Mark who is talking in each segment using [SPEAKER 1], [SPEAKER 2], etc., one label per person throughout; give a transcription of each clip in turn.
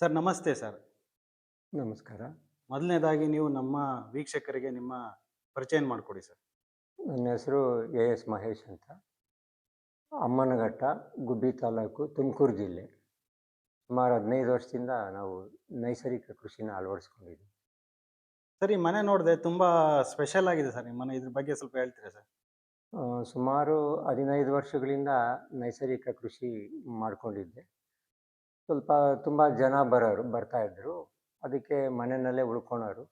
[SPEAKER 1] Sir ನಮಸ್ತೆ sir.
[SPEAKER 2] ನಮಸ್ಕಾರ.
[SPEAKER 1] ಮೊದಲನೇದಾಗಿ ನೀವು ನಮ್ಮ ವೀಕ್ಷಕರಿಗೆ ನಿಮ್ಮ ಪರಿಚಯ ಮಾಡಿಕೊಡಿ ಸರ್.
[SPEAKER 2] ನನ್ನ ಹೆಸರು ಎ.ಎಸ್. ಮಹೇಶ್ ಅಂತ. ಅಮ್ಮನಘಟ್ಟ, ಗುಬ್ಬಿ ತಾಲೂಕು, ತುಮಕೂರು ಜಿಲ್ಲೆ. ಸುಮಾರು 15 ವರ್ಷದಿಂದ ನಾವು ನೈಸರ್ಗಿಕ ಕೃಷಿನ ಅಳವಡಿಸ್ಕೊಂಡಿದ್ದೀವಿ.
[SPEAKER 1] ಸರ್ ಈ ಮನೆ ನೋಡಿದೆ ತುಂಬ ಸ್ಪೆಷಲ್ ಆಗಿದೆ ಸರ್ ನಿಮ್ಮ ಮನೆ. ಇದ್ರ ಬಗ್ಗೆ ಸ್ವಲ್ಪ ಹೇಳ್ತೀರಾ ಸರ್?
[SPEAKER 2] ಸುಮಾರು 15 ವರ್ಷಗಳಿಂದ ನೈಸರ್ಗಿಕ ಕೃಷಿ ಮಾಡ್ಕೊಂಡಿದ್ದೆ. ಸ್ವಲ್ಪ ತುಂಬ ಜನ ಬರ್ತಾಯಿದ್ರು. ಅದಕ್ಕೆ ಮನೆಯಲ್ಲೇ ಉಳ್ಕೊಳೋರು.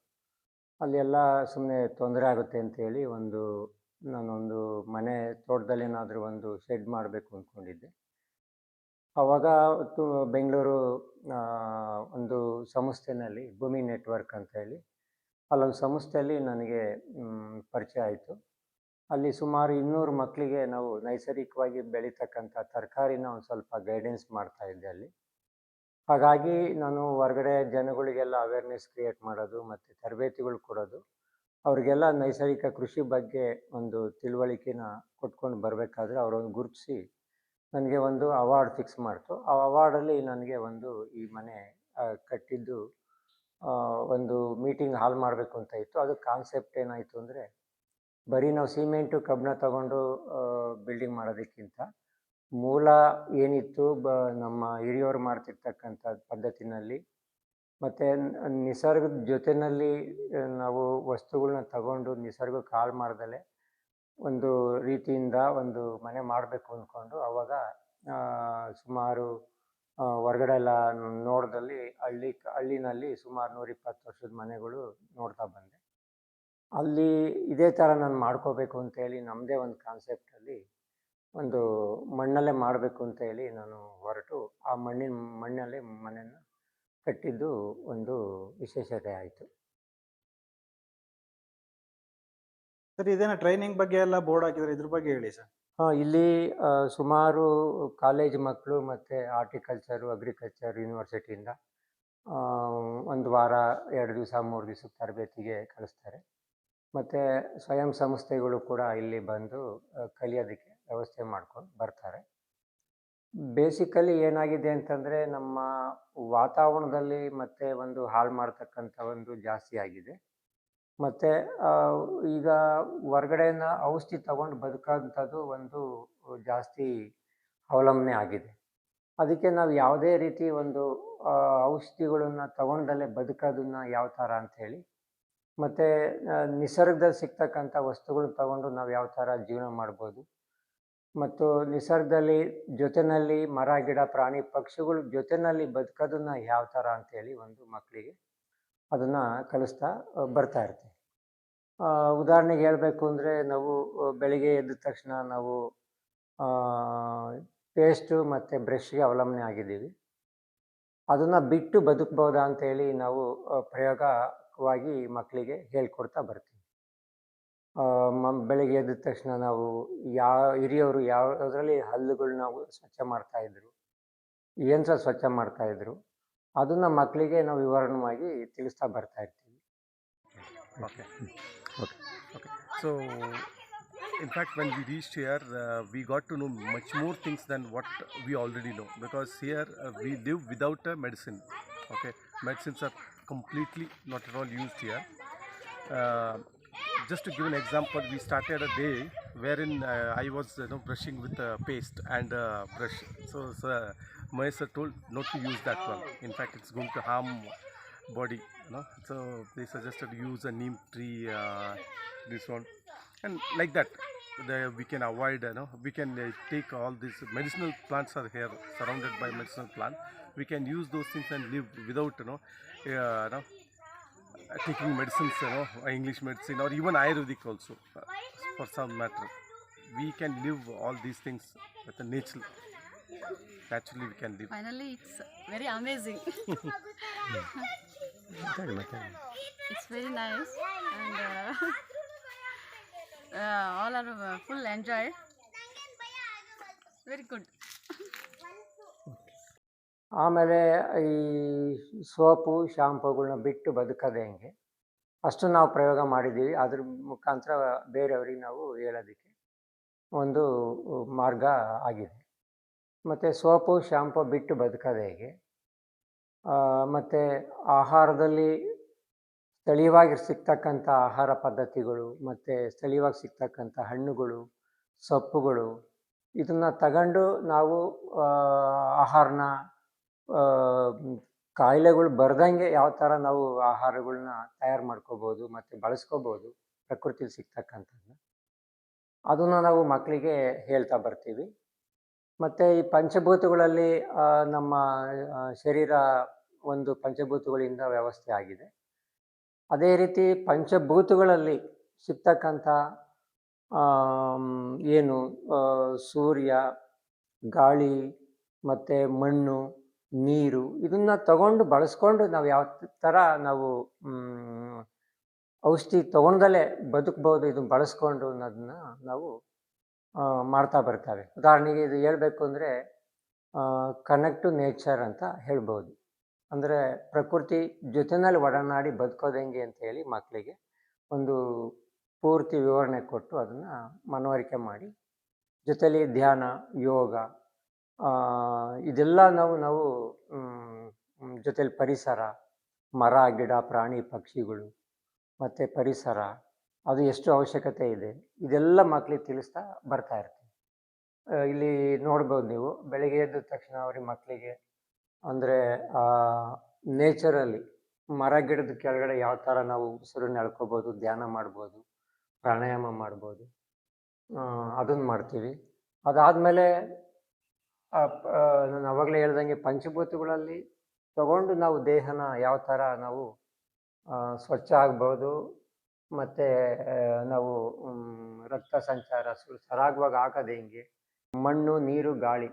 [SPEAKER 2] ಅಲ್ಲೆಲ್ಲ ಸುಮ್ಮನೆ ತೊಂದರೆ ಆಗುತ್ತೆ ಅಂತೇಳಿ ನಾನೊಂದು ಮನೆ ತೋಟದಲ್ಲೇನಾದರೂ ಒಂದು ಶೆಡ್ ಮಾಡಬೇಕು ಅಂದ್ಕೊಂಡಿದ್ದೆ. ಆವಾಗ ಬೆಂಗಳೂರು ಒಂದು ಸಂಸ್ಥೆನಲ್ಲಿ ಭೂಮಿ ನೆಟ್ವರ್ಕ್ ಅಂತ ಹೇಳಿ, ಅಲ್ಲೊಂದು ಸಂಸ್ಥೆಯಲ್ಲಿ ನನಗೆ ಪರಿಚಯ ಆಯಿತು. ಅಲ್ಲಿ ಸುಮಾರು 200 ಮಕ್ಕಳಿಗೆ ನಾವು ನೈಸರ್ಗಿಕವಾಗಿ ಬೆಳೀತಕ್ಕಂಥ ತರಕಾರಿನ ಒಂದು ಸ್ವಲ್ಪ ಗೈಡೆನ್ಸ್ ಮಾಡ್ತಾ ಇದ್ದೆ ಅಲ್ಲಿ. ಹಾಗಾಗಿ ನಾನು ಹೊರಗಡೆ ಜನಗಳಿಗೆಲ್ಲ ಅವೇರ್ನೆಸ್ ಕ್ರಿಯೇಟ್ ಮಾಡೋದು ಮತ್ತು ತರಬೇತಿಗಳು ಕೊಡೋದು, ಅವರಿಗೆಲ್ಲ ನೈಸರ್ಗಿಕ ಕೃಷಿ ಬಗ್ಗೆ ಒಂದು ತಿಳುವಳಿಕೆನ ಕೊಟ್ಕೊಂಡು ಬರಬೇಕಾದ್ರೆ ಅವರೊಂದು ಗುರುತಿಸಿ ನನಗೆ ಒಂದು ಅವಾರ್ಡ್ ಫಿಕ್ಸ್ ಮಾಡ್ತು. ಆ ಅವಾರ್ಡಲ್ಲಿ ನನಗೆ ಈ ಮನೆ ಕಟ್ಟಿದ್ದು ಒಂದು ಮೀಟಿಂಗ್ ಹಾಲ್ ಮಾಡಬೇಕು ಅಂತ ಇತ್ತು. ಅದು ಕಾನ್ಸೆಪ್ಟ್ ಏನಾಯಿತು ಅಂದರೆ, ಬರೀ ನಾವು ಸಿಮೆಂಟು, ಕಬ್ಬಣ ತಗೊಂಡು ಬಿಲ್ಡಿಂಗ್ ಮಾಡೋದಕ್ಕಿಂತ ಮೂಲ ಏನಿತ್ತು ನಮ್ಮ ಹಿರಿಯವರು ಮಾಡ್ತಿರ್ತಕ್ಕಂಥ ಪದ್ಧತಿನಲ್ಲಿ ಮತ್ತು ನಿಸರ್ಗದ ಜೊತೆಯಲ್ಲಿ ನಾವು ವಸ್ತುಗಳನ್ನ ತಗೊಂಡು ನಿಸರ್ಗಕ್ಕೆ ಹಾಳು ಮಾಡ್ದಲೇ ಒಂದು ರೀತಿಯಿಂದ ಒಂದು ಮನೆ ಮಾಡಬೇಕು ಅಂದ್ಕೊಂಡು ಆವಾಗ ಸುಮಾರು ಹೊರಗಡೆ ಎಲ್ಲ ನೋಡ್ದಲ್ಲಿ ಹಳ್ಳಿನಲ್ಲಿ ಸುಮಾರು 120 ವರ್ಷದ ಮನೆಗಳು ನೋಡ್ತಾ ಬಂದೆ. ಅಲ್ಲಿ ಇದೇ ಥರ ನಾನು ಮಾಡ್ಕೋಬೇಕು ಅಂತೇಳಿ ನಮ್ಮದೇ ಒಂದು ಕಾನ್ಸೆಪ್ಟಲ್ಲಿ ಒಂದು ಮಣ್ಣಲ್ಲೇ ಮಾಡಬೇಕು ಅಂತ ಹೇಳಿ ನಾನು ಹೊರಟು ಆ ಮಣ್ಣಲ್ಲೇ ಮನೆಯನ್ನು ಕಟ್ಟಿದ್ದು ಒಂದು ವಿಶೇಷತೆ ಆಯಿತು.
[SPEAKER 1] ಸರ್ ಇದೇನೋ ಟ್ರೈನಿಂಗ್ ಬಗ್ಗೆ ಎಲ್ಲ ಬೋರ್ಡ್ ಹಾಕಿದ್ರೆ ಇದ್ರ ಬಗ್ಗೆ ಹೇಳಿ ಸರ್.
[SPEAKER 2] ಇಲ್ಲಿ ಸುಮಾರು ಕಾಲೇಜ್ ಮಕ್ಕಳು ಮತ್ತು ಹಾರ್ಟಿಕಲ್ಚರು, ಅಗ್ರಿಕಲ್ಚರ್ ಯೂನಿವರ್ಸಿಟಿಯಿಂದ 1 ವಾರ, 2 ದಿವಸ, 3 ದಿವಸದ ತರಬೇತಿಗೆ ಕಳಿಸ್ತಾರೆ. ಮತ್ತು ಸ್ವಯಂ ಸಂಸ್ಥೆಗಳು ಕೂಡ ಇಲ್ಲಿ ಬಂದು ಕಲಿಯೋದಕ್ಕೆ ವ್ಯವಸ್ಥೆ ಮಾಡ್ಕೊಂಡು ಬರ್ತಾರೆ. ಬೇಸಿಕಲಿ ಏನಾಗಿದೆ ಅಂತಂದರೆ, ನಮ್ಮ ವಾತಾವರಣದಲ್ಲಿ ಮತ್ತೆ ಒಂದು ಹಾಳು ಮಾಡ್ತಕ್ಕಂಥ ಒಂದು ಜಾಸ್ತಿ ಆಗಿದೆ. ಮತ್ತು ಈಗ ಹೊರ್ಗಡೆಯಿಂದ ಔಷಧಿ ತಗೊಂಡು ಬದುಕೋಂಥದ್ದು ಒಂದು ಜಾಸ್ತಿ ಅವಲಂಬನೆ ಆಗಿದೆ. ಅದಕ್ಕೆ ನಾವು ಯಾವುದೇ ರೀತಿ ಒಂದು ಔಷಧಿಗಳನ್ನ ತಗೊಂಡಲ್ಲೇ ಬದುಕೋದನ್ನ ಯಾವ ಥರ ಅಂಥೇಳಿ, ಮತ್ತು ನಿಸರ್ಗದಲ್ಲಿ ಸಿಗ್ತಕ್ಕಂಥ ವಸ್ತುಗಳನ್ನ ತಗೊಂಡು ನಾವು ಯಾವ ಥರ ಜೀವನ ಮಾಡ್ಬೋದು, ಮತ್ತು ನಿಸರ್ಗದಲ್ಲಿ ಜೊತೆಯಲ್ಲಿ ಮರ, ಗಿಡ, ಪ್ರಾಣಿ, ಪಕ್ಷಿಗಳ ಜೊತೆಯಲ್ಲಿ ಬದುಕೋದನ್ನ ಯಾವ ಥರ ಅಂಥೇಳಿ ಒಂದು ಮಕ್ಕಳಿಗೆ ಅದನ್ನು ಕಲಿಸ್ತಾ ಬರ್ತಾ ಇರ್ತೀವಿ. ಉದಾಹರಣೆಗೆ ಹೇಳಬೇಕು ಅಂದರೆ, ನಾವು ಬೆಳಿಗ್ಗೆ ಎದ್ದ ತಕ್ಷಣ ನಾವು ಪೇಸ್ಟು ಮತ್ತು ಬ್ರಷ್ಗೆ ಅವಲಂಬನೆ ಆಗಿದ್ದೀವಿ. ಅದನ್ನು ಬಿಟ್ಟು ಬದುಕ್ಬೋದಾ ಅಂತೇಳಿ ನಾವು ಪ್ರಯೋಗವಾಗಿ ಮಕ್ಕಳಿಗೆ ಹೇಳ್ಕೊಡ್ತಾ ಬರ್ತೀವಿ. ಬೆಳಿಗ್ಗೆ ಎದ್ದ ತಕ್ಷಣ ನಾವು ಹಿರಿಯವರು ಯಾವುದರಲ್ಲಿ ಹಲ್ಲುಗಳು ನಾವು ಸ್ವಚ್ಛ ಮಾಡ್ತಾಯಿದ್ರು, ಯಂತ್ರ ಸ್ವಚ್ಛ ಮಾಡ್ತಾಯಿದ್ರು, ಅದನ್ನು ಮಕ್ಕಳಿಗೆ ನಾವು ವಿವರಣವಾಗಿ ತಿಳಿಸ್ತಾ ಬರ್ತಾ ಇರ್ತೀವಿ.
[SPEAKER 3] Okay. Okay. Okay. So, in fact, when we reached here, we got to know much more things than what we already know, because here we live without a medicine. Okay, medicines are completely not at all used here. Uh, just to give an example, we started a day wherein I was brushing with paste and brush. So Mahesh sir told not to use that one. In fact, it's going to harm body. So they suggested use a neem tree, this one, and like that we can avoid, we can take all these medicinal plants are here, surrounded by medicinal plant. We can use those things and live without taking medicines, English medicine or even Ayurvedic also, for some matter. We can live all these things with the nature. Naturally we can live.
[SPEAKER 4] Finally, it's very amazing. It's very nice, and all are full enjoyed. Very good.
[SPEAKER 2] ಆಮೇಲೆ ಈ soap, ಶಾಂಪುಗಳನ್ನ ಬಿಟ್ಟು ಬದುಕೋದು ಹೆಂಗೆ, ಅಷ್ಟು ನಾವು ಪ್ರಯೋಗ ಮಾಡಿದ್ದೀವಿ. ಅದ್ರ ಮುಖಾಂತರ ಬೇರೆಯವ್ರಿಗೆ ನಾವು ಹೇಳೋದಕ್ಕೆ ಒಂದು ಮಾರ್ಗ ಆಗಿದೆ. ಮತ್ತು ಸೋಪು, ಶಾಂಪು ಬಿಟ್ಟು ಬದುಕೋದು ಹೇಗೆ, ಮತ್ತು ಆಹಾರದಲ್ಲಿ ಸ್ಥಳೀಯವಾಗಿ ಸಿಗ್ತಕ್ಕಂಥ ಆಹಾರ ಪದ್ಧತಿಗಳು ಮತ್ತು ಸ್ಥಳೀಯವಾಗಿ ಸಿಗ್ತಕ್ಕಂಥ ಹಣ್ಣುಗಳು, ಸೊಪ್ಪುಗಳು ಇದನ್ನು ತಗೊಂಡು ನಾವು ಆಹಾರನ ಕಾಯಿಲೆಗಳು ಬರ್ದಂಗೆ ಯಾವ ಥರ ನಾವು ಆಹಾರಗಳ್ನ ತಯಾರು ಮಾಡ್ಕೋಬೋದು ಮತ್ತು ಬಳಸ್ಕೋಬೋದು ಪ್ರಕೃತಿಲಿ ಸಿಗ್ತಕ್ಕಂಥದ್ದನ್ನ, ಅದನ್ನು ನಾವು ಮಕ್ಕಳಿಗೆ ಹೇಳ್ತಾ ಬರ್ತೀವಿ. ಮತ್ತು ಈ ಪಂಚಭೂತಗಳಲ್ಲಿ ನಮ್ಮ ಶರೀರ ಒಂದು ಪಂಚಭೂತಗಳಿಂದ ವ್ಯವಸ್ಥೆ ಆಗಿದೆ. ಅದೇ ರೀತಿ ಪಂಚಭೂತಗಳಲ್ಲಿ ಸಿಗ್ತಕ್ಕಂಥ ಏನು ಸೂರ್ಯ, ಗಾಳಿ ಮತ್ತು ಮಣ್ಣು, ನೀರು ಇದನ್ನು ತಗೊಂಡು ಬಳಸ್ಕೊಂಡು ನಾವು ಯಾವ ಥರ ನಾವು ಔಷಧಿ ತೊಗೊಂಡಲ್ಲೇ ಬದುಕ್ಬೋದು ಇದನ್ನು ಬಳಸ್ಕೊಂಡು ಅನ್ನೋದನ್ನ ನಾವು ಮಾಡ್ತಾ ಬರ್ತಾರೆ. ಉದಾಹರಣೆಗೆ ಇದು ಹೇಳಬೇಕು ಅಂದರೆ ಕನೆಕ್ಟ್ ಟು ನೇಚರ್ ಅಂತ ಹೇಳ್ಬೋದು. ಅಂದರೆ ಪ್ರಕೃತಿ ಜೊತೆಯಲ್ಲಿ ಒಡನಾಡಿ ಬದುಕೋದು ಹೆಂಗೆ ಅಂತ ಹೇಳಿ ಮಕ್ಕಳಿಗೆ ಒಂದು ಪೂರ್ತಿ ವಿವರಣೆ ಕೊಟ್ಟು ಅದನ್ನು ಮನವರಿಕೆ ಮಾಡಿ, ಜೊತೆಲಿ ಧ್ಯಾನ, ಯೋಗ ಇದೆಲ್ಲ ನಾವು ಜೊತೆಲಿ ಪರಿಸರ, ಮರ, ಗಿಡ, ಪ್ರಾಣಿ, ಪಕ್ಷಿಗಳು ಮತ್ತು ಪರಿಸರ ಅದು ಎಷ್ಟು ಅವಶ್ಯಕತೆ ಇದೆ ಇದೆಲ್ಲ ಮಕ್ಕಳಿಗೆ ತಿಳಿಸ್ತಾ ಬರ್ತಾ ಇರ್ತೀವಿ. ಇಲ್ಲಿ ನೋಡ್ಬೋದು ನೀವು, ಬೆಳಗ್ಗೆ ಎದ್ದ ತಕ್ಷಣ ಅವ್ರಿಗೆ ಮಕ್ಕಳಿಗೆ ಅಂದರೆ ನೇಚರಲ್ಲಿ ಮರ ಗಿಡದ ಕೆಳಗಡೆ ಯಾವ ಥರ ನಾವು ಉಸಿರನ್ನ ಎಳ್ಕೊಬೋದು, ಧ್ಯಾನ ಮಾಡ್ಬೋದು, ಪ್ರಾಣಾಯಾಮ ಮಾಡ್ಬೋದು, ಅದನ್ನು ಮಾಡ್ತೀವಿ. ಅದಾದಮೇಲೆ ನಾನು ಆವಾಗಲೇ ಹೇಳ್ದಂಗೆ ಪಂಚಭೂತಗಳಲ್ಲಿ ತಗೊಂಡು ನಾವು ದೇಹನ ಯಾವ ಥರ ನಾವು ಸ್ವಚ್ಛ ಆಗ್ಬೋದು ಮತ್ತು ನಾವು ರಕ್ತ ಸಂಚಾರ ಸರಾಗವಾಗಿ ಆಗೋದು ಹೆಂಗೆ, ಮಣ್ಣು, ನೀರು, ಗಾಳಿ,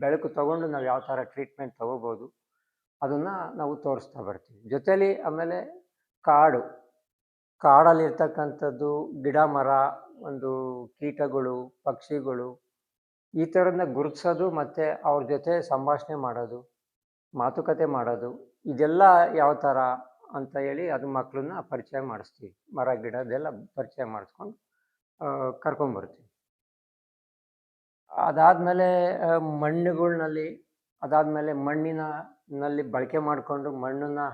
[SPEAKER 2] ಬೆಳಕು ತಗೊಂಡು ನಾವು ಯಾವ ಥರ ಟ್ರೀಟ್ಮೆಂಟ್ ತೊಗೋಬೋದು ಅದನ್ನು ನಾವು ತೋರಿಸ್ತಾ ಬರ್ತೀವಿ. ಜೊತೇಲಿ ಆಮೇಲೆ ಕಾಡಲ್ಲಿರ್ತಕ್ಕಂಥದ್ದು ಗಿಡ, ಮರ, ಒಂದು ಕೀಟಗಳು, ಪಕ್ಷಿಗಳು ಈ ಥರದನ್ನ ಗುರುತಿಸೋದು ಮತ್ತು ಅವ್ರ ಜೊತೆ ಸಂಭಾಷಣೆ ಮಾಡೋದು, ಮಾತುಕತೆ ಮಾಡೋದು ಇದೆಲ್ಲ ಯಾವ ಥರ ಅಂತ ಹೇಳಿ ಅದು ಮಕ್ಕಳನ್ನ ಪರಿಚಯ ಮಾಡಿಸ್ತೀವಿ. ಮರ, ಗಿಡದೆಲ್ಲ ಪರಿಚಯ ಮಾಡಿಸ್ಕೊಂಡು ಕರ್ಕೊಂಬರ್ತೀವಿ. ಅದಾದಮೇಲೆ ಮಣ್ಣಿನಲ್ಲಿ ಬಳಕೆ ಮಾಡಿಕೊಂಡು ಮಣ್ಣನ್ನು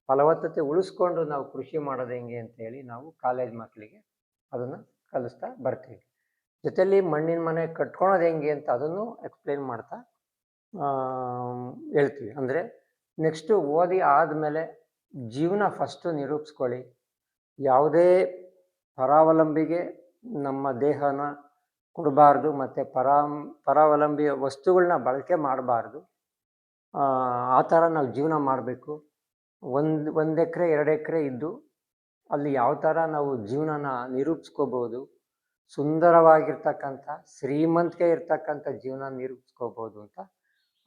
[SPEAKER 2] ಫಲವತ್ತತೆ ಉಳಿಸ್ಕೊಂಡು ನಾವು ಕೃಷಿ ಮಾಡೋದು ಹೆಂಗೆ ಅಂತೇಳಿ ನಾವು ಕಾಲೇಜ್ ಮಕ್ಕಳಿಗೆ ಅದನ್ನು ಕಲಿಸ್ತಾ ಬರ್ತೀವಿ. ಜೊತೆಲಿ ಮಣ್ಣಿನ ಮನೆ ಕಟ್ಕೊಳೋದು ಹೆಂಗೆ ಅಂತ ಅದನ್ನು ಎಕ್ಸ್ಪ್ಲೇನ್ ಮಾಡ್ತಾ ಹೇಳ್ತೀವಿ. ಅಂದರೆ ನೆಕ್ಸ್ಟು ಓದಿ ಆದಮೇಲೆ ಜೀವನ ಫಸ್ಟು ನಿರೂಪಿಸ್ಕೊಳ್ಳಿ, ಯಾವುದೇ ಪರಾವಲಂಬಿಗೆ ನಮ್ಮ ದೇಹನ ಕೊಡಬಾರ್ದು ಮತ್ತು ಪರಾವಲಂಬಿ ವಸ್ತುಗಳನ್ನ ಬಳಕೆ ಮಾಡಬಾರ್ದು. ಆ ಥರ ನಾವು ಜೀವನ ಮಾಡಬೇಕು. 1 ಎಕರೆ 2 ಎಕರೆ ಇದ್ದು ಅಲ್ಲಿ ಯಾವ ಥರ ನಾವು ಜೀವನನ ನಿರೂಪಿಸ್ಕೋಬೋದು, ಸುಂದರವಾಗಿರ್ತಕ್ಕಂಥ ಶ್ರೀಮಂತಿಕೆ ಇರ್ತಕ್ಕಂಥ ಜೀವನ ನಿರೂಪಿಸ್ಕೋಬೋದು ಅಂತ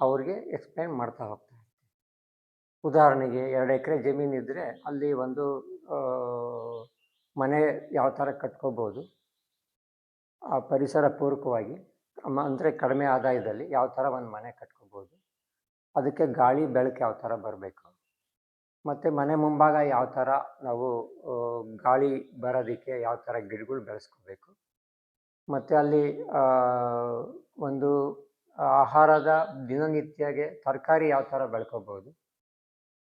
[SPEAKER 2] ಅವ್ರಿಗೆ ಎಕ್ಸ್ಪ್ಲೇನ್ ಮಾಡ್ತಾ ಹೋಗ್ತಾ ಇರ್ತೀವಿ. ಉದಾಹರಣೆಗೆ 2 ಎಕರೆ ಜಮೀನಿದ್ದರೆ ಅಲ್ಲಿ ಒಂದು ಮನೆ ಯಾವ ಥರ ಕಟ್ಕೋಬೋದು, ಆ ಪರಿಸರ ಪೂರಕವಾಗಿ ಅಂದರೆ ಕಡಿಮೆ ಆದಾಯದಲ್ಲಿ ಯಾವ ಥರ ಒಂದು ಮನೆ ಕಟ್ಕೋಬೋದು, ಅದಕ್ಕೆ ಗಾಳಿ ಬೆಳಕು ಯಾವ ಥರ ಬರಬೇಕು, ಮತ್ತು ಮನೆ ಮುಂಭಾಗ ಯಾವ ಥರ ನಾವು ಗಾಳಿ ಬರೋದಕ್ಕೆ ಯಾವ ಥರ ಗಿಡಗಳು ಬೆಳೆಸ್ಕೋಬೇಕು, ಮತ್ತು ಅಲ್ಲಿ ಒಂದು ಆಹಾರದ ದಿನನಿತ್ಯಗೆ ತರಕಾರಿ ಯಾವ ಥರ ಬೆಳ್ಕೋಬೋದು,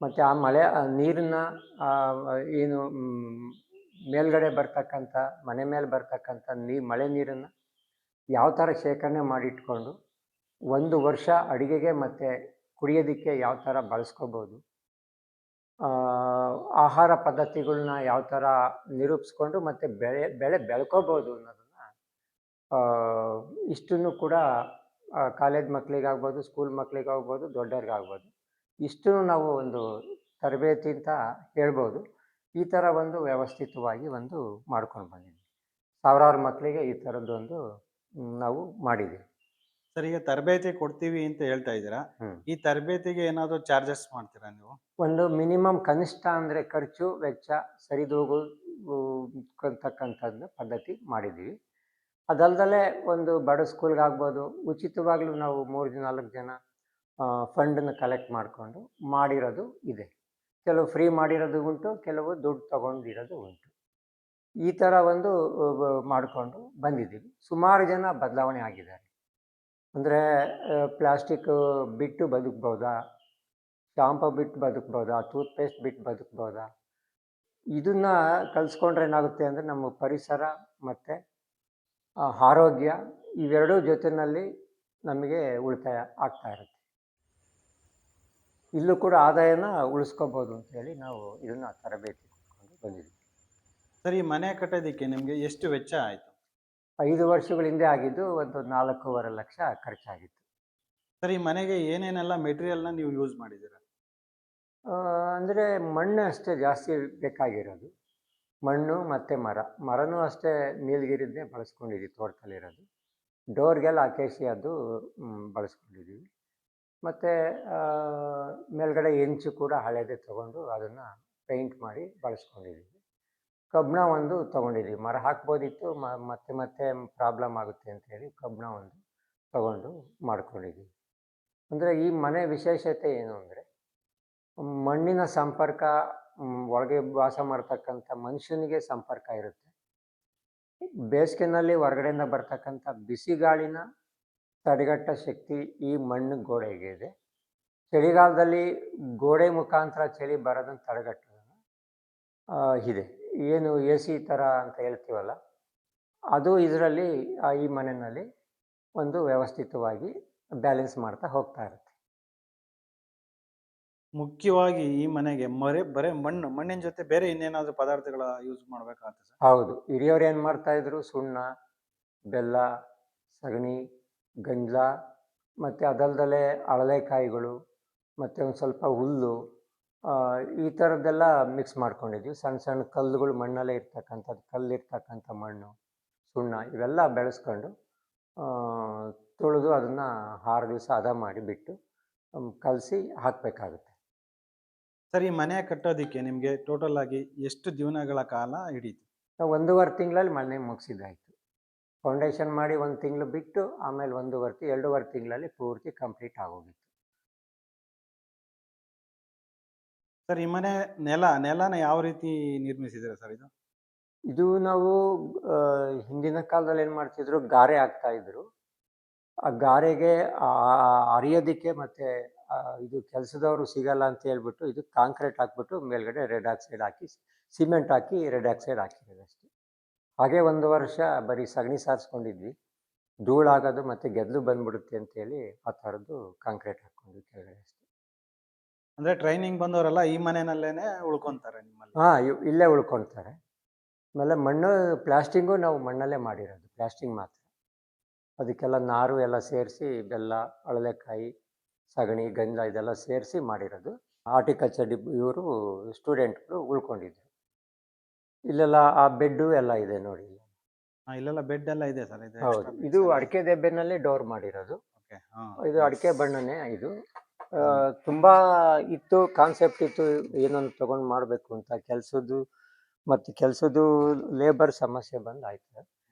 [SPEAKER 2] ಮತ್ತು ಆ ನೀರನ್ನ ಏನು ಮೇಲ್ಗಡೆ ಬರ್ತಕ್ಕಂಥ ಮನೆ ಮೇಲೆ ಬರ್ತಕ್ಕಂಥ ಮಳೆ ನೀರನ್ನು ಯಾವ ಥರ ಶೇಖರಣೆ ಮಾಡಿಟ್ಕೊಂಡು 1 ವರ್ಷ ಅಡುಗೆಗೆ ಮತ್ತು ಕುಡಿಯೋದಕ್ಕೆ ಯಾವ ಥರ ಬಳಸ್ಕೋಬೋದು, ಆಹಾರ ಪದ್ಧತಿಗಳನ್ನ ಯಾವ ಥರ ನಿರೂಪಿಸ್ಕೊಂಡು ಮತ್ತು ಬೆಳೆ ಬೆಳ್ಕೋಬೋದು ಅನ್ನೋದನ್ನು ಇಷ್ಟನ್ನು ಕೂಡ ಕಾಲೇಜ್ ಮಕ್ಕಳಿಗಾಗ್ಬೋದು, ಸ್ಕೂಲ್ ಮಕ್ಕಳಿಗಾಗ್ಬೋದು, ದೊಡ್ಡವ್ರಿಗಾಗ್ಬೋದು ಇಷ್ಟನ್ನು ನಾವು ಒಂದು ತರಬೇತಿ ಅಂತ ಹೇಳ್ಬೋದು. ಈ ಥರ ಒಂದು ವ್ಯವಸ್ಥಿತವಾಗಿ ಒಂದು ಮಾಡ್ಕೊಂಡು ಬಂದಿದ್ದೀವಿ. ಸಾವಿರಾರು ಮಕ್ಕಳಿಗೆ ಈ ಥರದ್ದೊಂದು ನಾವು ಮಾಡಿದ್ದೀವಿ.
[SPEAKER 1] ಸರ್, ಈಗ ತರಬೇತಿ ಕೊಡ್ತೀವಿ ಅಂತ ಹೇಳ್ತಾ ಇದ್ದೀರಾ, ಈ ತರಬೇತಿಗೆ ಏನಾದರೂ ಚಾರ್ಜಸ್ ಮಾಡ್ತೀರಾ ನೀವು?
[SPEAKER 2] ಒಂದು ಮಿನಿಮಮ್ ಕನಿಷ್ಠ ಅಂದರೆ ಖರ್ಚು ವೆಚ್ಚ ಸರಿದೂಗತಕ್ಕಂಥದ್ದು ಪದ್ಧತಿ ಮಾಡಿದ್ದೀವಿ. ಅದಲ್ದಲೇ ಒಂದು ಬಡ ಸ್ಕೂಲ್ಗಾಗ್ಬೋದು ಉಚಿತವಾಗ್ಲೂ ನಾವು 3-4 ಜನ ಫಂಡನ್ನು ಕಲೆಕ್ಟ್ ಮಾಡಿಕೊಂಡು ಮಾಡಿರೋದು ಇದೆ. ಕೆಲವು ಫ್ರೀ ಮಾಡಿರೋದು ಉಂಟು, ಕೆಲವು ದುಡ್ಡು ತಗೊಂಡಿರೋದು ಉಂಟು. ಈ ಥರ ಒಂದು ಮಾಡಿಕೊಂಡು ಬಂದಿದ್ದೀವಿ. ಸುಮಾರು ಜನ ಬದಲಾವಣೆ ಆಗಿದ್ದಾರೆ. ಅಂದರೆ ಪ್ಲಾಸ್ಟಿಕ್ ಬಿಟ್ಟು ಬದುಕ್ಬೋದಾ, ಶಾಂಪು ಬಿಟ್ಟು ಬದುಕ್ಬೋದಾ, ಟೂತ್ಪೇಸ್ಟ್ ಬಿಟ್ಟು ಬದುಕ್ಬೋದಾ? ಇದನ್ನ ಕಲಿಸ್ಕೊಂಡ್ರೆ ಏನಾಗುತ್ತೆ ಅಂದರೆ ನಮ್ಮ ಪರಿಸರ ಮತ್ತು ಆರೋಗ್ಯ ಇವೆರಡೂ ಜೊತೆಯಲ್ಲಿ ನಮಗೆ ಉಳಿತಾಯ ಆಗ್ತಾ ಇರುತ್ತೆ. ಇಲ್ಲೂ ಕೂಡ ಆದಾಯನ ಉಳಿಸ್ಕೋಬೋದು ಅಂತೇಳಿ ನಾವು ಇದನ್ನು ತರಬೇತಿ ಕೊಟ್ಕೊಂಡು ಬಂದಿದ್ದೀವಿ.
[SPEAKER 1] ಸರ್, ಈ ಮನೆ ಕಟ್ಟೋದಕ್ಕೆ ನಿಮಗೆ ಎಷ್ಟು ವೆಚ್ಚ ಆಯಿತು?
[SPEAKER 2] 5 ವರ್ಷಗಳ ಹಿಂದೆ ಆಗಿದ್ದು ಒಂದು 4.5 ಲಕ್ಷ ಖರ್ಚಾಗಿತ್ತು.
[SPEAKER 1] ಸರ್, ಈ ಮನೆಗೆ ಏನೇನೆಲ್ಲ ಮೆಟೀರಿಯಲ್ನ ನೀವು ಯೂಸ್ ಮಾಡಿದ್ದೀರಾ?
[SPEAKER 2] ಅಂದರೆ ಮಣ್ಣು ಅಷ್ಟೇ ಜಾಸ್ತಿ ಬೇಕಾಗಿರೋದು. ಮಣ್ಣು ಮತ್ತು ಮರನೂ ಅಷ್ಟೇ ನೀಲಗಿರಿದ್ದೇ ಬಳಸ್ಕೊಂಡಿದ್ದೀವಿ ತೋಟದಲ್ಲಿರೋದು. ಡೋರ್ಗೆಲ್ಲ ಅಕೇಶಿಯದ್ದು ಬಳಸ್ಕೊಂಡಿದ್ದೀವಿ. ಮತ್ತು ಮೇಲ್ಗಡೆ ಹೆಂಚು ಕೂಡ ಹಳೇದೇ ತೊಗೊಂಡು ಅದನ್ನು ಪೇಂಟ್ ಮಾಡಿ ಬಳಸ್ಕೊಂಡಿದ್ದೀವಿ. ಕಬ್ಬಣ ಒಂದು ತೊಗೊಂಡಿದ್ದೀವಿ. ಮರ ಹಾಕ್ಬೋದಿತ್ತು, ಮತ್ತೆ ಪ್ರಾಬ್ಲಮ್ ಆಗುತ್ತೆ ಅಂತೇಳಿ ಕಬ್ಬಣ ಒಂದು ತೊಗೊಂಡು ಮಾಡ್ಕೊಂಡಿದ್ದೀವಿ. ಅಂದರೆ ಈ ಮನೆ ವಿಶೇಷತೆ ಏನು ಅಂದರೆ ಮಣ್ಣಿನ ಸಂಪರ್ಕ, ಒಳಗೆ ವಾಸ ಮಾಡ್ತಕ್ಕಂಥ ಮನುಷ್ಯನಿಗೆ ಸಂಪರ್ಕ ಇರುತ್ತೆ. ಬೇಸಿಗೆನಲ್ಲಿ ಹೊರಗಡೆಯಿಂದ ಬರ್ತಕ್ಕಂಥ ಬಿಸಿ ಗಾಳಿನ ತಡೆಗಟ್ಟೋ ಶಕ್ತಿ ಈ ಮಣ್ಣು ಗೋಡೆಗೆ ಇದೆ. ಚಳಿಗಾಲದಲ್ಲಿ ಗೋಡೆ ಮುಖಾಂತರ ಚಳಿ ಬರೋದನ್ನು ತಡೆಗಟ್ಟೋದನ್ನು ಇದೆ. ಏನು ಎ ಸಿ ಥರ ಅಂತ ಹೇಳ್ತೀವಲ್ಲ, ಅದು ಇದರಲ್ಲಿ ಈ ಮನೆಯಲ್ಲಿ ಒಂದು ವ್ಯವಸ್ಥಿತವಾಗಿ ಬ್ಯಾಲೆನ್ಸ್ ಮಾಡ್ತಾ ಹೋಗ್ತಾ ಇರುತ್ತೆ.
[SPEAKER 1] ಮುಖ್ಯವಾಗಿ ಈ ಮನೆಗೆ ಬರೇ ಮಣ್ಣಿನ ಜೊತೆ ಬೇರೆ ಇನ್ನೇನಾದರೂ ಪದಾರ್ಥಗಳ ಯೂಸ್ ಮಾಡಬೇಕಾಗುತ್ತೆ ಸರ್?
[SPEAKER 2] ಹೌದು. ಹಿರಿಯವ್ರು ಏನು ಮಾಡ್ತಾಯಿದ್ರು, ಸುಣ್ಣ, ಬೆಲ್ಲ, ಸಗಣಿ, ಗಂಜಲ ಮತ್ತು ಅದಲ್ದಲೇ ಅಳಲೆಕಾಯಿಗಳು ಮತ್ತು ಒಂದು ಸ್ವಲ್ಪ ಹುಲ್ಲು, ಈ ಥರದ್ದೆಲ್ಲ ಮಿಕ್ಸ್ ಮಾಡ್ಕೊಂಡಿದ್ವಿ. ಸಣ್ಣ ಸಣ್ಣ ಕಲ್ಲುಗಳು, ಮಣ್ಣಲ್ಲೇ ಇರ್ತಕ್ಕಂಥದ್ದು, ಕಲ್ಲಿರ್ತಕ್ಕಂಥ ಮಣ್ಣು, ಸುಣ್ಣ ಇವೆಲ್ಲ ಬೆಳೆಸ್ಕೊಂಡು ತುಳಿದು ಅದನ್ನು 6 ದಿವಸ ಹದ ಮಾಡಿ ಬಿಟ್ಟು ಕಲಸಿ ಹಾಕಬೇಕಾಗುತ್ತೆ.
[SPEAKER 1] ಸರ್, ಈ ಮನೆ ಕಟ್ಟೋದಕ್ಕೆ ನಿಮಗೆ ಟೋಟಲ್ ಆಗಿ ಎಷ್ಟು ದಿನಗಳ ಕಾಲ ಹಿಡೀತು?
[SPEAKER 2] 1.5 ತಿಂಗಳಲ್ಲಿ ಮನೆ ಮುಗಿಸಿದ್ದಾಯಿತು. ಫೌಂಡೇಶನ್ ಮಾಡಿ 1 ತಿಂಗಳು ಬಿಟ್ಟು ಆಮೇಲೆ 2.5 ತಿಂಗಳಲ್ಲಿ ಪೂರ್ತಿ ಕಂಪ್ಲೀಟ್ ಆಗೋಗಿತ್ತು.
[SPEAKER 1] ಸರ್, ಈ ಮನೆ ನೆಲನ ಯಾವ ರೀತಿ ನಿರ್ಮಿಸಿದ್ದೀರಾ ಸರ್ ಇದು?
[SPEAKER 2] ಇದು ನಾವು ಹಿಂದಿನ ಕಾಲದಲ್ಲಿ ಏನು ಮಾಡ್ತಿದ್ರು, ಗಾರೆ ಹಾಕ್ತಾಯಿದ್ರು. ಆ ಗಾರೆಗೆ ಅರಿಯೋದಕ್ಕೆ ಮತ್ತು ಇದು ಕೆಲಸದವರು ಸಿಗಲ್ಲ ಅಂತ ಹೇಳ್ಬಿಟ್ಟು ಇದು ಕಾಂಕ್ರೀಟ್ ಹಾಕ್ಬಿಟ್ಟು ಮೇಲ್ಗಡೆ ರೆಡ್ ಆಕ್ಸೈಡ್ ಹಾಕಿ, ಸಿಮೆಂಟ್ ಹಾಕಿ ರೆಡ್ ಆಕ್ಸೈಡ್ ಹಾಕಿರೋದು ಅಷ್ಟೇ. ಹಾಗೆ 1 ವರ್ಷ ಬರೀ ಸಗಣಿ ಸಾರಿಸ್ಕೊಂಡಿದ್ವಿ. ಧೂಳಾಗೋದು ಮತ್ತು ಗೆದ್ಲು ಬಂದ್ಬಿಡುತ್ತೆ ಅಂತೇಳಿ ಆ ಥರದ್ದು ಕಾಂಕ್ರೀಟ್ ಹಾಕ್ಕೊಂಡ್ವಿ ಕೆಳಗಡೆ ಅಷ್ಟೇ.
[SPEAKER 1] ಅಂದರೆ ಟ್ರೈನಿಂಗ್ ಬಂದವರೆಲ್ಲ ಈ ಮನೆಯಲ್ಲೇ ಉಳ್ಕೊತಾರೆ ನಿಮ್ಮಲ್ಲಿ?
[SPEAKER 2] ಇಲ್ಲೇ ಉಳ್ಕೊಳ್ತಾರೆ. ಆಮೇಲೆ ಮಣ್ಣು ಪ್ಲಾಸ್ಟಿಂಗು ನಾವು ಮಣ್ಣಲ್ಲೇ ಮಾಡಿರೋದು, ಪ್ಲಾಸ್ಟಿಂಗ್ ಮಾತ್ರ. ಅದಕ್ಕೆಲ್ಲ ನಾರು ಎಲ್ಲ ಸೇರಿಸಿ ಬೆಲ್ಲ, ಅಳಲೆಕಾಯಿ, ಸಗಣಿ, ಗಂಜಲ ಇದೆಲ್ಲ ಸೇರಿಸಿ ಮಾಡಿರೋದು. ಹಾರ್ಟಿಕಲ್ಚರ್ ಇವರು ಸ್ಟೂಡೆಂಟ್ಗಳು ಉಳ್ಕೊಂಡಿದ್ರು. ಇಲ್ಲೆಲ್ಲ ಆ ಬೆಡ್ಡು ಎಲ್ಲ ಇದೆ ನೋಡಿ.
[SPEAKER 1] ಇಲ್ಲೆಲ್ಲ ಬೆಡ್ ಎಲ್ಲ ಇದೆ ಸರ್?
[SPEAKER 2] ಹೌದು. ಇದು ಅಡಿಕೆ ದೆಬ್ಬೆನಲ್ಲೇ ಡೋರ್ ಮಾಡಿರೋದು. ಇದು ಅಡಿಕೆ ಬಣ್ಣನೇ. ಇದು ತುಂಬ ಇತ್ತು, ಕಾನ್ಸೆಪ್ಟ್ ಇತ್ತು ಏನೊಂದು ತೊಗೊಂಡು ಮಾಡಬೇಕು ಅಂತ. ಕೆಲಸದ್ದು ಲೇಬರ್ ಸಮಸ್ಯೆ ಬಂದಾಯ್ತು.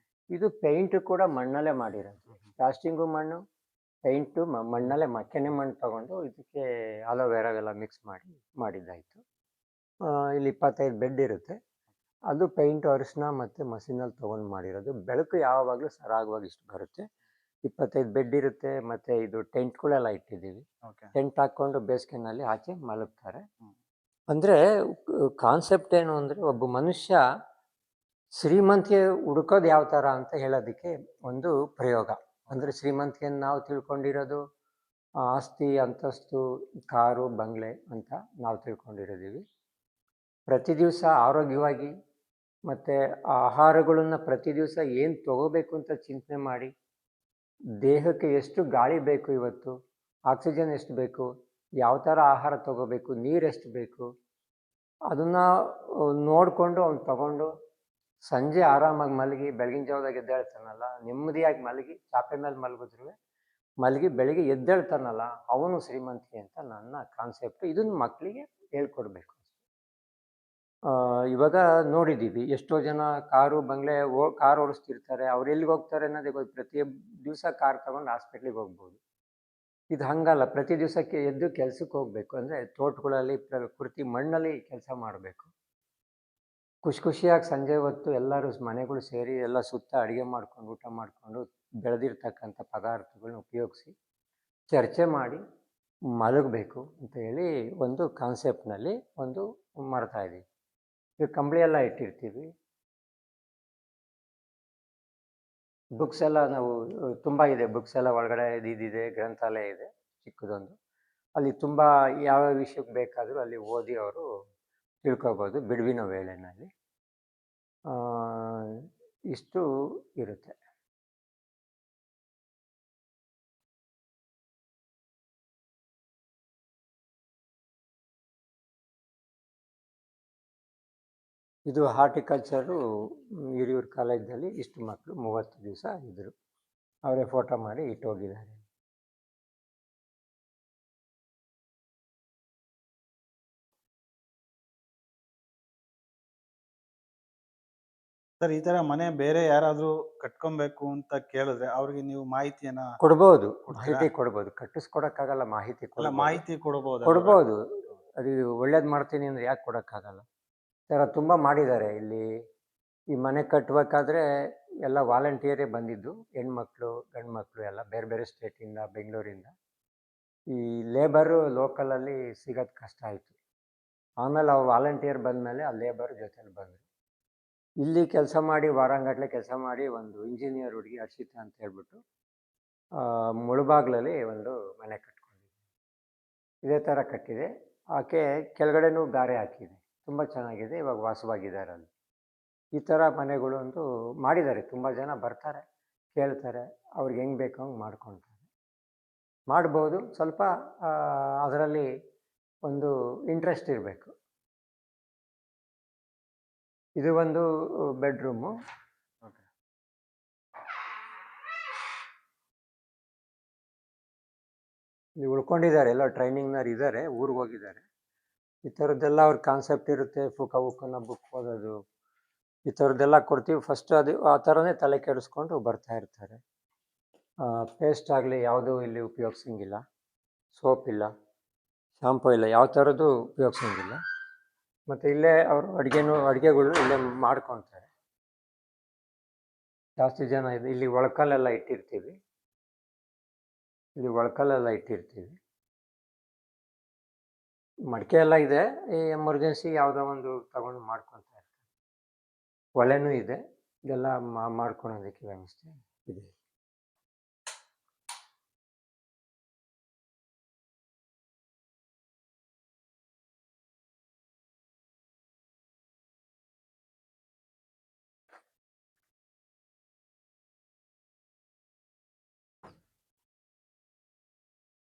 [SPEAKER 2] ಇದು ಪೇಂಟ್ ಕೂಡ ಮಣ್ಣಲ್ಲೇ ಮಾಡಿರೋದು. ಪ್ಲಾಸ್ಟಿಂಗು ಮಣ್ಣು, ಪೇಂಟು ಮಣ್ಣಲ್ಲೇ ಕೆನೆ ಮಣ್ಣು ತೊಗೊಂಡು ಇದಕ್ಕೆ ಅಲೋವೆರಾವೆಲ್ಲ ಮಿಕ್ಸ್ ಮಾಡಿದ್ದಾಯಿತು. ಇಲ್ಲಿ 25 ಬೆಡ್ ಇರುತ್ತೆ. ಅದು ಪೇಂಟ್, ಅರಿಶಿನ ಮತ್ತು ಮಷೀನಲ್ಲಿ ತೊಗೊಂಡು ಮಾಡಿರೋದು. ಬೆಳಕು ಯಾವಾಗಲೂ ಸರಾಗವಾಗಿ ಇಷ್ಟು ಬರುತ್ತೆ. 25 ಬೆಡ್ ಇರುತ್ತೆ. ಮತ್ತು ಇದು ಟೆಂಟ್ಗಳೆಲ್ಲ ಇಟ್ಟಿದ್ದೀವಿ. ಟೆಂಟ್ ಹಾಕ್ಕೊಂಡು ಬೇಸಿಗೆನಲ್ಲಿ ಆಚೆ ಮಲಗ್ತಾರೆ. ಅಂದರೆ ಕಾನ್ಸೆಪ್ಟ್ ಏನು ಅಂದರೆ ಒಬ್ಬ ಮನುಷ್ಯ ಶ್ರೀಮಂತಿಕೆ ಹುಡುಕೋದು ಯಾವ ಥರ ಅಂತ ಹೇಳೋದಕ್ಕೆ ಒಂದು ಪ್ರಯೋಗ. ಅಂದರೆ ಶ್ರೀಮಂತಿಕೆಯನ್ನು ನಾವು ತಿಳ್ಕೊಂಡಿರೋದು ಆಸ್ತಿ, ಅಂತಸ್ತು, ಕಾರು, ಬಂಗ್ಲೆ ಅಂತ ನಾವು ತಿಳ್ಕೊಂಡಿರೋದೀವಿ. ಪ್ರತಿ ದಿವಸ ಆರೋಗ್ಯವಾಗಿ ಮತ್ತು ಆಹಾರಗಳನ್ನು ಪ್ರತಿ ದಿವಸ ಏನು ತೊಗೋಬೇಕು ಅಂತ ಚಿಂತನೆ ಮಾಡಿ, ದೇಹಕ್ಕೆ ಎಷ್ಟು ಗಾಳಿ ಬೇಕು, ಇವತ್ತು ಆಕ್ಸಿಜನ್ ಎಷ್ಟು ಬೇಕು, ಯಾವ ಥರ ಆಹಾರ ತೊಗೋಬೇಕು, ನೀರು ಎಷ್ಟು ಬೇಕು, ಅದನ್ನು ನೋಡಿಕೊಂಡು ಅವ್ನು ತಗೊಂಡು ಸಂಜೆ ಆರಾಮಾಗಿ ಮಲಗಿ ಬೆಳಗಿನ ಜಾವದಾಗ ಎದ್ದೇಳ್ತಾನಲ್ಲ, ನೆಮ್ಮದಿಯಾಗಿ ಮಲಗಿ ಚಾಪೆ ಮೇಲೆ ಮಲಗಿ ಬೆಳಿಗ್ಗೆ ಎದ್ದೇಳ್ತಾನಲ್ಲ, ಅವನು ಶ್ರೀಮಂತಿಕೆ ಅಂತ ನನ್ನ ಕಾನ್ಸೆಪ್ಟು. ಇದನ್ನು ಮಕ್ಕಳಿಗೆ ಹೇಳ್ಕೊಡ್ಬೇಕು. ಇವಾಗ ನೋಡಿದ್ದೀವಿ ಎಷ್ಟೋ ಜನ ಕಾರು, ಬಂಗ್ಲೆ ಕಾರ್ ಓಡಿಸ್ತಿರ್ತಾರೆ. ಅವ್ರು ಎಲ್ಲಿಗೆ ಹೋಗ್ತಾರೆ ಅನ್ನೋದೇ ಗೊತ್ತು. ಪ್ರತಿ ದಿವಸ ಕಾರ್ ತಗೊಂಡು ಹಾಸ್ಪಿಟ್ಲಿಗೆ ಹೋಗ್ಬೋದು. ಇದು ಹಾಗಲ್ಲ. ಪ್ರತಿ ದಿವಸಕ್ಕೆ ಎದ್ದು ಕೆಲಸಕ್ಕೆ ಹೋಗಬೇಕು. ಅಂದರೆ ತೋಟಗಳಲ್ಲಿ ಪ್ರಕೃತಿ ಮಣ್ಣಲ್ಲಿ ಕೆಲಸ ಮಾಡಬೇಕು. ಖುಷಿಯಾಗಿ ಸಂಜೆ ಹೊತ್ತು ಎಲ್ಲರೂ ಮನೆಗಳು ಸೇರಿ ಎಲ್ಲ ಸುತ್ತ ಅಡುಗೆ ಮಾಡ್ಕೊಂಡು, ಊಟ ಮಾಡಿಕೊಂಡು, ಬೆಳೆದಿರ್ತಕ್ಕಂಥ ಪದಾರ್ಥಗಳನ್ನ ಉಪಯೋಗಿಸಿ ಚರ್ಚೆ ಮಾಡಿ ಮಲಗಬೇಕು ಅಂತ ಹೇಳಿ ಒಂದು ಕಾನ್ಸೆಪ್ಟ್ನಲ್ಲಿ ಒಂದು ಮಾಡ್ತಾ ಇದ್ದೀವಿ. ಈಗ ಕಂಬಳಿ ಎಲ್ಲ ಇಟ್ಟಿರ್ತೀವಿ. ಬುಕ್ಸ್ ಎಲ್ಲ ನಾವು ತುಂಬ ಇದೆ, ಬುಕ್ಸ್ ಎಲ್ಲ ಒಳಗಡೆ ಇದಿದೆ, ಗ್ರಂಥಾಲಯ ಇದೆ ಚಿಕ್ಕದೊಂದು. ಅಲ್ಲಿ ತುಂಬ ಯಾವ ವಿಷಯಕ್ಕೆ ಬೇಕಾದರೂ ಅಲ್ಲಿ ಓದಿ ಅವರು ತಿಳ್ಕೊಬೋದು ಬಿಡುವಿನ ವೇಳೆಯಲ್ಲಿ. ಇಷ್ಟು ಇರುತ್ತೆ. ಇದು ಹಾರ್ಟಿಕಲ್ಚರು ಹಿರಿಯೂರು ಕಾಲೇಜಲ್ಲಿ ಇಷ್ಟು ಮಕ್ಕಳು 30 ದಿವಸ ಇದ್ದರು. ಅವರೇ ಫೋಟೋ ಮಾಡಿ ಇಟ್ಟೋಗಿದ್ದಾರೆ.
[SPEAKER 1] ಸರ್, ಈ ತರ ಮನೆ ಬೇರೆ ಯಾರಾದ್ರೂ ಕಟ್ಕೊಬೇಕು ಅಂತ ಕೇಳಿದ್ರೆ ಅವ್ರಿಗೆ ನೀವು ಮಾಹಿತಿಯನ್ನ
[SPEAKER 2] ಕೊಡ್ಬೋದು,
[SPEAKER 1] ಕೊಡ್ತೀರಾ?
[SPEAKER 2] ಮಾಹಿತಿ ಕೊಡ್ಬೋದು. ಕಟ್ಟಿಸ್ಕೊಡಕ್ಕಾಗಲ್ಲ, ಮಾಹಿತಿ
[SPEAKER 1] ಅಲ್ಲ,
[SPEAKER 2] ಕೊಡ್ಬೋದು.
[SPEAKER 1] ಮಾಹಿತಿ ಕೊಡಬಹುದು.
[SPEAKER 2] ಕೊಡ್ಬೋದು. ಅದು ಒಳ್ಳೇದು ಮಾಡ್ತೀನಿ ಅಂದರೆ ಯಾಕೆ ಕೊಡೋಕ್ಕಾಗಲ್ಲ? ಈ ಥರ ತುಂಬ ಮಾಡಿದ್ದಾರೆ ಇಲ್ಲಿ. ಈ ಮನೆ ಕಟ್ಟಬೇಕಾದ್ರೆ ಎಲ್ಲ ವಾಲಂಟಿಯರೇ ಬಂದಿದ್ದು, ಹೆಣ್ಮಕ್ಳು ಗಂಡು ಮಕ್ಕಳು ಎಲ್ಲ ಬೇರೆ ಬೇರೆ ಸ್ಟೇಟಿಂದ, ಬೆಂಗಳೂರಿಂದ. ಈ ಲೇಬರು ಲೋಕಲಲ್ಲಿ ಸಿಗೋದು ಕಷ್ಟ ಆಯಿತು. ಆಮೇಲೆ ಅವ್ರು ವಾಲಂಟಿಯರ್ ಬಂದಮೇಲೆ ಆ ಲೇಬರ್ ಜೊತೆಲಿ ಬಂದರು. ಇಲ್ಲಿ ಕೆಲಸ ಮಾಡಿ ವಾರಾಂಗಟ್ಲೆ ಕೆಲಸ ಮಾಡಿ ಒಂದು ಇಂಜಿನಿಯರ್ ಹುಡುಗಿ ಹರ್ಷಿತಾ ಅಂತ ಹೇಳ್ಬಿಟ್ಟು ಮುಳುಬಾಗ್ಲಲ್ಲಿ ಒಂದು ಮನೆ ಕಟ್ಕೊಂಡಿದೆ. ಇದೇ ಥರ ಕಟ್ಟಿದೆ. ಆಕೆ ಕೆಳಗಡೆನೂ ಗಾರೆ ಹಾಕಿದೆ. ತುಂಬ ಚೆನ್ನಾಗಿದೆ. ಇವಾಗ ವಾಸವಾಗಿದ್ದಾರೆ ಅಲ್ಲಿ. ಈ ಥರ ಮನೆಗಳು ಅಂತೂ ಮಾಡಿದ್ದಾರೆ. ತುಂಬ ಜನ ಬರ್ತಾರೆ, ಕೇಳ್ತಾರೆ, ಅವ್ರಿಗೆ ಹೆಂಗೆ ಬೇಕೋ ಹಂಗೆ ಮಾಡ್ಕೊಳ್ತಾರೆ. ಮಾಡ್ಬೋದು. ಸ್ವಲ್ಪ ಅದರಲ್ಲಿ ಒಂದು ಇಂಟ್ರೆಸ್ಟ್ ಇರಬೇಕು. ಇದು ಒಂದು ಬೆಡ್ರೂಮು.
[SPEAKER 1] ಓಕೆ.
[SPEAKER 2] ಇಲ್ಲಿ ಉಳ್ಕೊಂಡಿದ್ದಾರೆ, ಎಲ್ಲ ಟ್ರೈನಿಂಗ್ನವ್ರು ಇದ್ದಾರೆ, ಊರಿಗೆ ಹೋಗಿದ್ದಾರೆ. ಈ ಥರದ್ದೆಲ್ಲ ಅವ್ರ ಕಾನ್ಸೆಪ್ಟ್ ಇರುತ್ತೆ. ಫುಕನ ಬುಕ್ ಓದೋದು, ಈ ಥರದ್ದೆಲ್ಲ ಕೊಡ್ತೀವಿ. ಫಸ್ಟ್ ಅದು ಆ ಥರನೇ ತಲೆ ಕೆಡಿಸ್ಕೊಂಡು ಬರ್ತಾ ಇರ್ತಾರೆ. ಪೇಸ್ಟ್ ಆಗಲಿ ಯಾವುದೂ ಇಲ್ಲಿ ಉಪಯೋಗಿಸಂಗಿಲ್ಲ, ಸೋಪ್ ಇಲ್ಲ, ಶಾಂಪು ಇಲ್ಲ, ಯಾವ ಥರದ್ದು ಉಪಯೋಗಿಸಂಗಿಲ್ಲ. ಮತ್ತು ಇಲ್ಲೇ ಅವರು ಅಡುಗೆಗಳು ಇಲ್ಲೇ ಮಾಡ್ಕೊತಾರೆ. ಜಾಸ್ತಿ ಜನ ಇದೆ. ಇಲ್ಲಿ ಒಳಕಲ್ಲೆಲ್ಲ ಇಟ್ಟಿರ್ತೀವಿ. ಮಡಿಕೆ ಎಲ್ಲ ಇದೆ. ಈ ಎಮರ್ಜೆನ್ಸಿ ಯಾವುದೋ ಒಂದು ತಗೊಂಡು ಮಾಡ್ಕೊತಾ ಇರ್ತಾರೆ. ಒಲೆನೂ ಇದೆ. ಇದೆಲ್ಲ ಮಾಡ್ಕೊಳೋದಕ್ಕೆ ವ್ಯವಸ್ಥೆ ಇದೆ.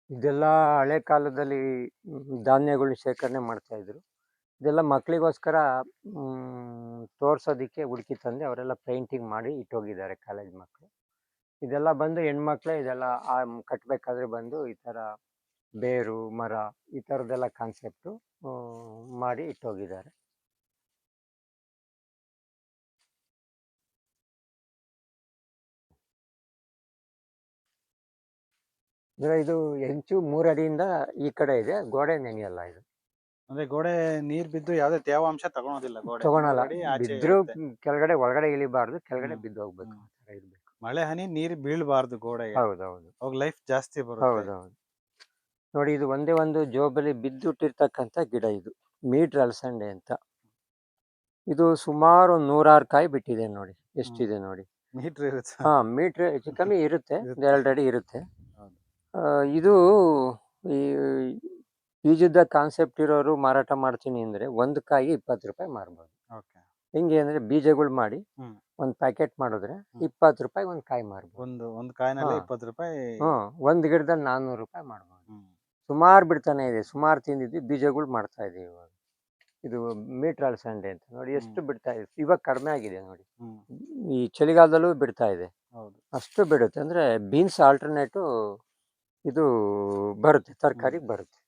[SPEAKER 2] ಇದೆಲ್ಲ ಹಳೆ ಕಾಲದಲ್ಲಿ ಧಾನ್ಯಗಳು ಶೇಖರಣೆ ಮಾಡ್ತಾಯಿದ್ರು. ಇದೆಲ್ಲ ಮಕ್ಕಳಿಗೋಸ್ಕರ ತೋರ್ಸೋದಕ್ಕೆ ಹುಡುಕಿ ತಂದು ಅವರೆಲ್ಲ ಪೇಂಟಿಂಗ್ ಮಾಡಿ ಇಟ್ಟೋಗಿದ್ದಾರೆ ಕಾಲೇಜ್ ಮಕ್ಕಳು. ಇದೆಲ್ಲ ಬಂದು ಹೆಣ್ಮಕ್ಳೇ ಇದೆಲ್ಲ ಕಟ್ಟಬೇಕಾದ್ರೆ ಬಂದು ಈ ಥರ ಬೇರು ಮರ ಈ ಥರದ್ದೆಲ್ಲ ಕಾನ್ಸೆಪ್ಟು ಮಾಡಿ ಇಟ್ಟೋಗಿದ್ದಾರೆ. ಅಂದರೆ ಇದು ಹೆಂಚು 3 ಅಡಿಯಿಂದ ಈ ಕಡೆ ಇದೆ. ಗೋಡೆ ನೆನೆಯಲ್ಲ ಇದು.
[SPEAKER 1] ಅಂದ್ರೆ ಗೋಡೆ ನೀರ್ ಬಿದ್ದು ಯಾವುದೇ ತೇವಾಂಶ ತಗೊಳೋದಿಲ್ಲ. ಗೋಡೆ
[SPEAKER 2] ತಗೊಳಲ್ಲ.
[SPEAKER 1] ಅಡಿ ಆಚೆ
[SPEAKER 2] ಬಿದ್ದರೂ
[SPEAKER 1] ಇರುತ್ತೆ.
[SPEAKER 2] ಕೆಳಗಡೆ ಒಳಗಡೆ ಇಳಿಬಾರ್ದು, ಕೆಳಗಡೆ ಬಿದ್ದು ಹೋಗ್ಬೇಕು. ಆ ಥರ ಇರಬೇಕು.
[SPEAKER 1] ಮಳೆ ಹನಿ ನೀರು ಬೀಳ್ಬಾರ್ದು ಗೋಡೆಗೆ.
[SPEAKER 2] ಹೌದೌದು.
[SPEAKER 1] ಅವಾಗ ಲೈಫ್ ಜಾಸ್ತಿ ಬರುತ್ತೆ.
[SPEAKER 2] ಹೌದೌದು. ನೋಡಿ, ಇದು ಒಂದೇ ಒಂದು ಜೋಬಲ್ಲಿ ಬಿದ್ದುಟ್ಟಿರ್ತಕ್ಕಂಥ ಗಿಡ. ಇದು ಮೀಟ್ರ್ ಅಲಸಂಡೆ ಅಂತ. ಇದು ಸುಮಾರು 106 ಕಾಯಿ ಬಿಟ್ಟಿದೆ. ನೋಡಿ ಎಷ್ಟಿದೆ ನೋಡಿ.
[SPEAKER 1] ಮೀಟ್ರ್ ಇರುತ್ತೆ.
[SPEAKER 2] ಮೀಟ್ರ್ ಹೆಚ್ಚು ಕಮ್ಮಿ ಇರುತ್ತೆ. 2 ಅಡಿ ಇರುತ್ತೆ.
[SPEAKER 1] ಹೌದು.
[SPEAKER 2] ಇದು ಈ ಬೀಜದ ಕಾನ್ಸೆಪ್ಟ್ ಇರೋರು ಮಾರಾಟ ಮಾಡ್ತೀನಿ ಅಂದರೆ ಒಂದು ಕಾಯಿ 20 ರೂಪಾಯಿ ಮಾರ್ಬೋದು.
[SPEAKER 1] ಓಕೆ.
[SPEAKER 2] ಹೆಂಗೆ ಅಂದರೆ ಬೀಜಗಳು ಮಾಡಿ ಒಂದು ಪ್ಯಾಕೆಟ್ ಮಾಡಿದ್ರೆ 20 ರೂಪಾಯಿ ಒಂದು ಕಾಯಿ ಮಾರ್ಬೋದು.
[SPEAKER 1] ಒಂದು ಕಾಯಿನಲ್ಲಿ 20 ರೂಪಾಯಿ.
[SPEAKER 2] ಒಂದು ಗಿಡದಲ್ಲಿ 400 ರೂಪಾಯಿ ಮಾಡ್ಬೋದು. ಸುಮಾರು ಬಿಡ್ತಾನೆ ಇದೆ. ಸುಮಾರು ತಿಂದಿದ್ವಿ, ಬೀಜಗಳು ಮಾಡ್ತಾ ಇದೀವಿ ಇವಾಗ. ಇದು ಮೀಟ್ರ್ ಅಲಸಂಡೆ ಅಂತ. ನೋಡಿ ಎಷ್ಟು ಬಿಡ್ತಾ ಇದೆ. ಇವಾಗ ಕಡಿಮೆ ಆಗಿದೆ ನೋಡಿ. ಈ ಚಳಿಗಾಲದಲ್ಲೂ ಬಿಡ್ತಾ ಇದೆ.
[SPEAKER 1] ಹೌದು.
[SPEAKER 2] ಅಷ್ಟು ಬಿಡುತ್ತೆ. ಅಂದರೆ ಬೀನ್ಸ್ ಆಲ್ಟರ್ನೇಟು ಇದು ಬರುತ್ತೆ, ತರಕಾರಿ ಬರುತ್ತೆ.